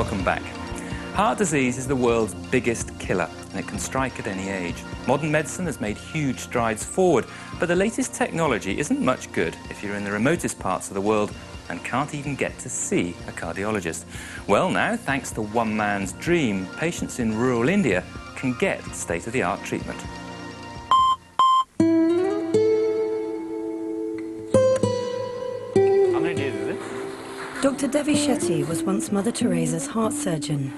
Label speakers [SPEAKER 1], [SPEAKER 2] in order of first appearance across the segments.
[SPEAKER 1] welcome back. Heart disease is the world's biggest killer, and it can strike at any age. Modern medicine has made huge strides forward, but the latest technology isn't much good if you're in the remotest parts of the world and can't even get to see a cardiologist. Well, now, thanks to one man's dream, patients in rural India can get state-of-the-art treatment.
[SPEAKER 2] How many days is it?
[SPEAKER 3] Dr. Devi Shetty was once Mother Teresa's heart surgeon.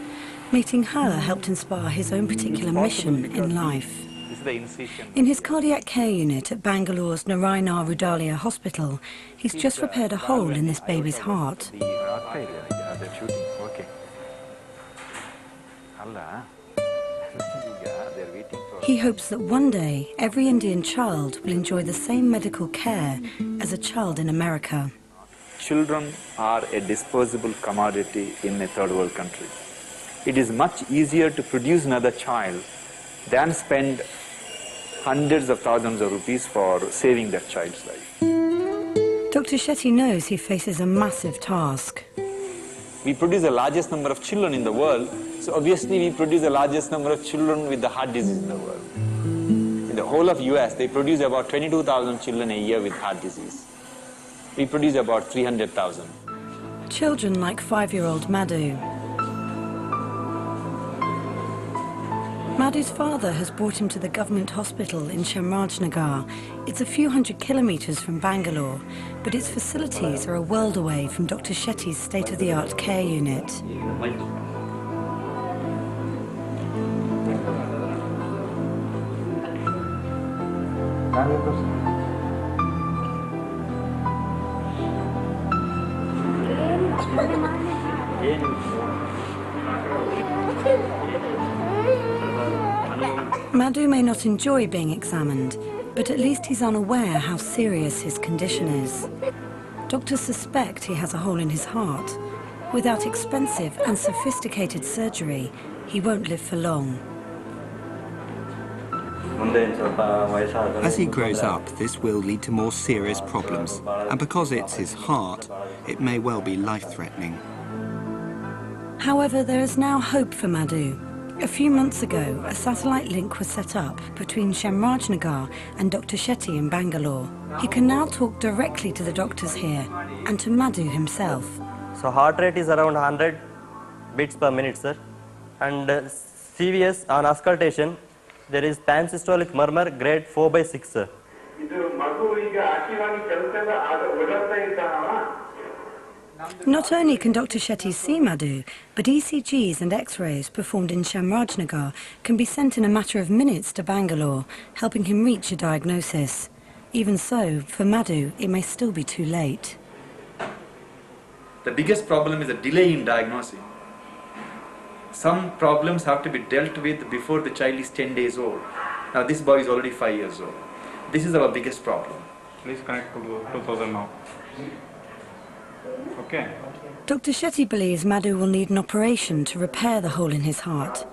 [SPEAKER 3] Meeting her helped inspire his own particular mission in life.
[SPEAKER 2] This is the incision.
[SPEAKER 3] In his cardiac care unit at Bangalore's Narayana Rudalia Hospital, he's just repaired a hole in this baby's heart.
[SPEAKER 2] The heart failure, they're shooting. Okay. Allah. They're waiting for...
[SPEAKER 3] He hopes that one day every Indian child will enjoy the same medical care as a child in America.
[SPEAKER 2] Children are a disposable commodity in a third world country. It is much easier to produce another child than spend hundreds of thousands of rupees for saving that child's life.
[SPEAKER 3] Dr. Shetty knows he faces a massive task.
[SPEAKER 2] We produce the largest number of children in the world, so obviously we produce the largest number of children with the heart disease in the world. In the whole of US, they produce about 22,000 children a year with heart disease. We produce about 300,000.
[SPEAKER 3] Children like 5-year-old Madhu. Madhu's father has brought him to the government hospital in Shamrajnagar. It's a few hundred kilometres from Bangalore, but its facilities are a world away from Dr. Shetty's state-of-the-art care unit. Madhu may not enjoy being examined, but at least he's unaware how serious his condition is. Doctors suspect he has a hole in his heart. Without expensive and sophisticated surgery, he won't live for long.
[SPEAKER 4] As he grows up, this will lead to more serious problems, and because it's his heart, it may well be life-threatening.
[SPEAKER 3] However, there is now hope for Madhu. A few months ago, a satellite link was set up between Shamrajnagar and Dr. Shetty in Bangalore. He can now talk directly to the doctors here and to Madhu himself.
[SPEAKER 5] So heart rate is around 100 beats per minute, sir. And CVS on auscultation, there is pansystolic murmur grade 4/6, sir.
[SPEAKER 3] Not only can Dr. Shetty see Madhu, but ECGs and X-rays performed in Shamrajnagar can be sent in a matter of minutes to Bangalore, helping him reach a diagnosis. Even so, for Madhu, it may still be too late.
[SPEAKER 6] The biggest problem is a delay in diagnosing. Some problems have to be dealt with before the child is 10 days old. Now this boy is already 5 years old. This is our biggest problem.
[SPEAKER 2] Please connect to 2000 now. Okay.
[SPEAKER 3] Dr. Shetty believes Madhu will need an operation to repair the hole in his heart.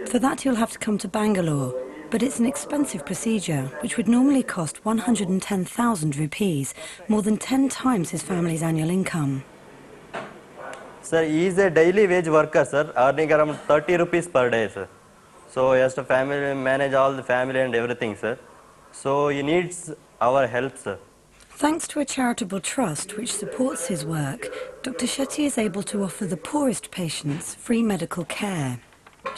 [SPEAKER 3] For that, he'll have to come to Bangalore, but it's an expensive procedure, which would normally cost 110,000 rupees, more than 10 times his family's annual income.
[SPEAKER 5] Sir, he is a daily wage worker, sir, earning around 30 rupees per day, sir. So he has to manage all the family and everything, sir. So he needs our help, sir.
[SPEAKER 3] Thanks to a charitable trust which supports his work, Dr. Shetty is able to offer the poorest patients free medical care.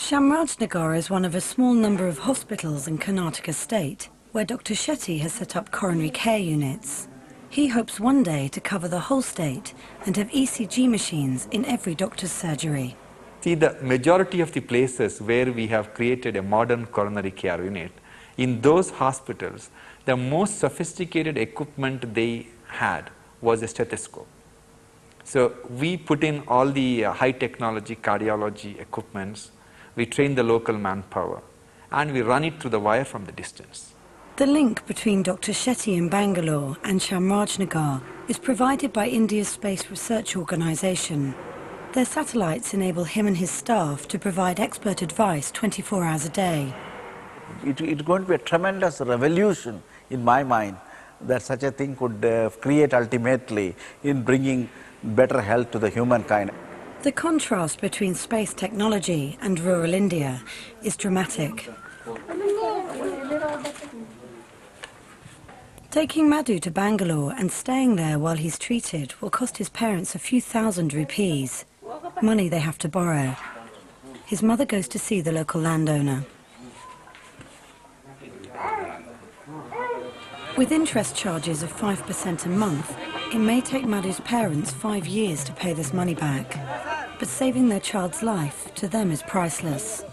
[SPEAKER 3] Shamrajnagar is one of a small number of hospitals in Karnataka state, where Dr. Shetty has set up coronary care units. He hopes one day to cover the whole state and have ECG machines in every doctor's surgery.
[SPEAKER 2] See, the majority of the places where we have created a modern coronary care unit, in those hospitals, the most sophisticated equipment they had was a stethoscope. So we put in all the high technology cardiology equipments, we train the local manpower, and we run it through the wire from the distance.
[SPEAKER 3] The link between Dr. Shetty in Bangalore and Shamrajnagar is provided by India's Space Research Organisation. Their satellites enable him and his staff to provide expert advice 24 hours a day.
[SPEAKER 7] It's going to be a tremendous revolution in my mind that such a thing could create ultimately in bringing better health to the humankind.
[SPEAKER 3] The contrast between space technology and rural India is dramatic. Taking Madhu to Bangalore and staying there while he's treated will cost his parents a few thousand rupees, money they have to borrow. His mother goes to see the local landowner. With interest charges of 5% a month, it may take Madhu's parents 5 years to pay this money back. But saving their child's life to them is priceless.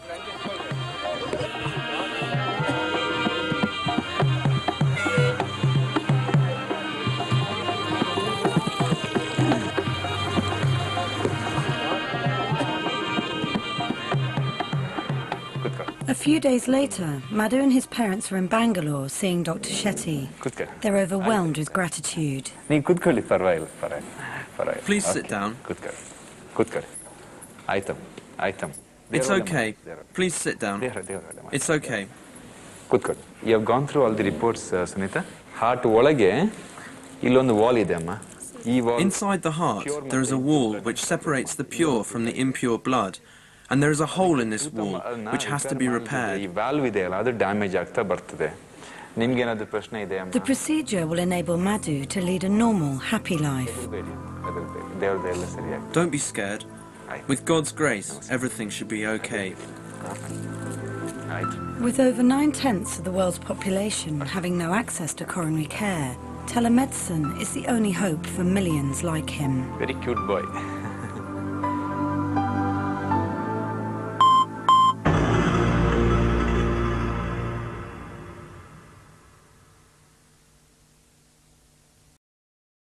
[SPEAKER 3] A few days later, Madhu and his parents are in Bangalore seeing Dr. Shetty. They're overwhelmed with gratitude.
[SPEAKER 8] Please sit down. It's okay. Please sit down. It's okay.
[SPEAKER 2] You have gone through all the reports, Sunita. Heart ಒಳಗೆ ಇಲ್ಲೊಂದು wall ಇದೆ ಅಮ್ಮ.
[SPEAKER 8] Inside the heart, there is a wall which separates the pure from the impure blood. And there is a hole in this wall which has to be repaired.
[SPEAKER 3] The procedure will enable Madhu to lead a normal, happy life.
[SPEAKER 8] Don't be scared. With God's grace, everything should be okay.
[SPEAKER 3] With over 9/10 of the world's population having no access to coronary care, telemedicine is the only hope for millions like him.
[SPEAKER 2] Very cute boy.